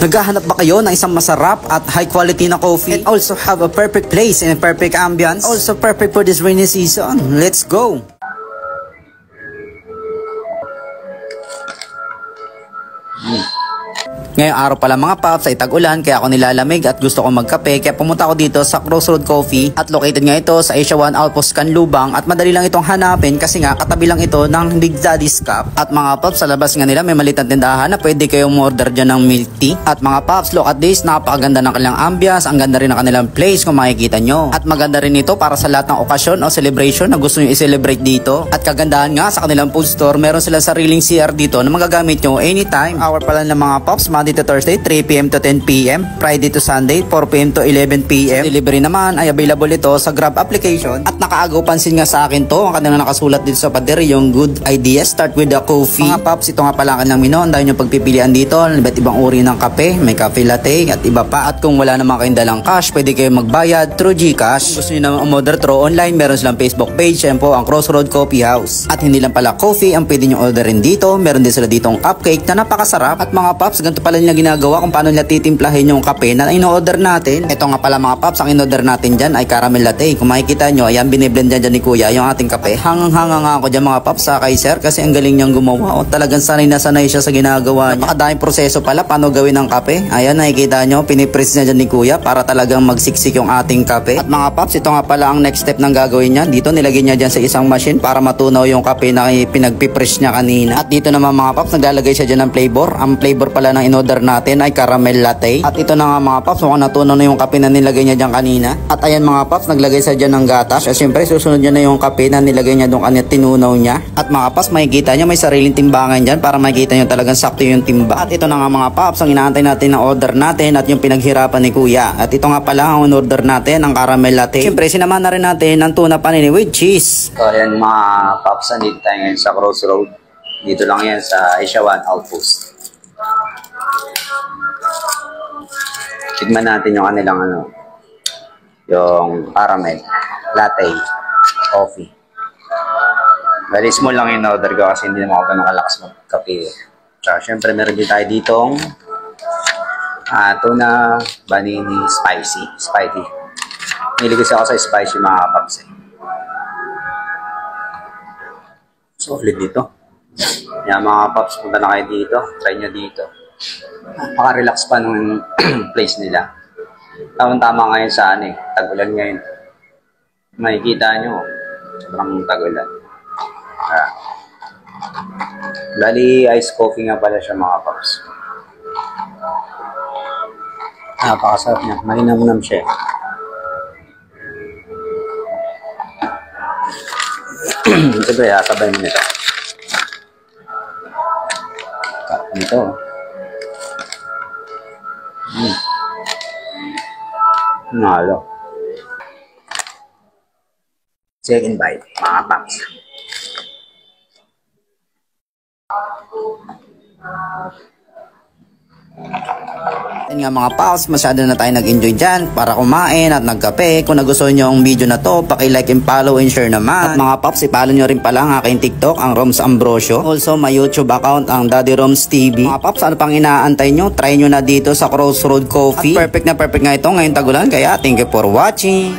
Naghahanap ba kayo ng isang masarap at high quality na coffee and also have a perfect place and a perfect ambience? Also perfect for this rainy season. Let's go! Ngayong araw pala mga paps ay tag-ulan kaya ako nilalamig at gusto ko magkape kaya pumunta ako dito sa Crossroad Coffee at located nga ito sa Asia 1 Outpost Canlubang at madali lang itong hanapin kasi nga katabi lang ito ng Big Daddy's Cup. At mga paps sa labas nga nila may maliit na tindahan na pwede kayong order dyan ng milk tea. At mga paps, look at this, napakaganda ng kanilang ambience, ang ganda rin ng kanilang place kung makikita nyo. At maganda rin ito para sa lahat ng okasyon o celebration na gusto nyo i-celebrate dito. At kagandahan nga sa kanilang food store, meron silang sariling CR dito na magagamit nyo anytime. Hour pala ng mga paps, Monday to Thursday, 3 PM to 10 PM, Friday to Sunday, 4 PM to 11 PM. Delivery naman ay available ito sa Grab application. At nakaagaw pansin nga sa akin to, ang kanilang nakasulat dito sa pader, yung good idea, start with the coffee. Mga paps, ito nga pala ang kanilang menu, ang dahil yung pagpipilian dito, iba't ibang uri ng kape, may cafe latte at iba pa. At kung wala naman kayong dalang cash, pwede kayong magbayad through GCash. Kung gusto nyo naman umorder through online, meron silang Facebook page, yan po ang Crossroad Coffee House. At hindi lang pala coffee ang pwede nyo orderin dito, meron din sila ditong cupcake na napakasarap. At mga paps, ganito pala nila ginagawa kung paano nila titimplahin yung kape na in-order natin. Ito nga pala mga paps, ang in-order natin dyan ay caramel latte. Kung makikita nyo, ayan, biniblend dyan ni kuya yung ating kape. Hangang-hanga nga ako dyan mga paps sa kay sir kasi ang galing niyang gumawa. O talagang sanay na sanay siya sa ginagawa niya. Napakadaming proseso pala paano gawin ng kape. Ayan, nakikita nyo, pinipress niya dyan ni kuya para talagang magsiksik yung ating kape. At mga paps, ito nga pala ang next step ng gagawin niya. Dito nilagay niya dyan sa isang machine para matunaw yung kape na pinagpipress niya kanina. At dito naman mga paps, naglalagay siya dyan ng flavor. Ang flavor pala ng in-order natin ay caramel latte. At ito na nga mga paps, mukhang natunaw na yung kape na nilagay niya dyan kanina. At ayan mga paps, naglagay siya dyan ng gatas. At syempre susunod niya na yung kape na nilagay niya doon kanya tinunaw niya. At mga paps, makikita nyo may sariling timbangan dyan para makikita nyo talagang sakto yung timba. At ito na nga mga paps, ang inaantay natin na order natin at yung pinaghirapan ni kuya. At ito nga pala ang order natin, ang caramel latte. Syempre sinamahan na rin natin ng tuna panini with cheese. So ayan mga paps, nandito tayo ngayon sa Crossroad. Dito lang yan sa Asia 1 Outpost. Tignan natin yung kanilang yung caramel latte coffee. Very small lang yung order ko kasi hindi naman ako ganun kalakas magkape. Tsaka syempre meron din tayo ditong tuna panini spicy. Niligis ako sa spicy mga paps eh. Solid dito. Yan mga paps, punta na kayo dito. Try nyo dito. Napaka-relax pa ng place nila. Tamang-tama ngayon sa tag-ulan ngayon. Makikita nyo, sobrang tag-ulan. Bali, iced coffee nga pala siya mga paps. Napakasarap niya. Malinam-nam siya. Siyempre, sabay mo nito. Ito. Nalo. Second bite, mga paps. Yan nga mga pals, masyado na tayo nag-enjoy dyan para kumain at nagkape. Kung nagustuhan nyo ang video na to, paki-like and follow and share naman. At mga paps, i-follow nyo rin pala ang aking TikTok, ang Roms Ambrosio. Also, my YouTube account, ang Daddy Roms TV. Mga paps, ano pang inaantay nyo? Try nyo na dito sa Crossroad Coffee. At perfect na perfect nga ito ngayong tagulan, kaya thank you for watching.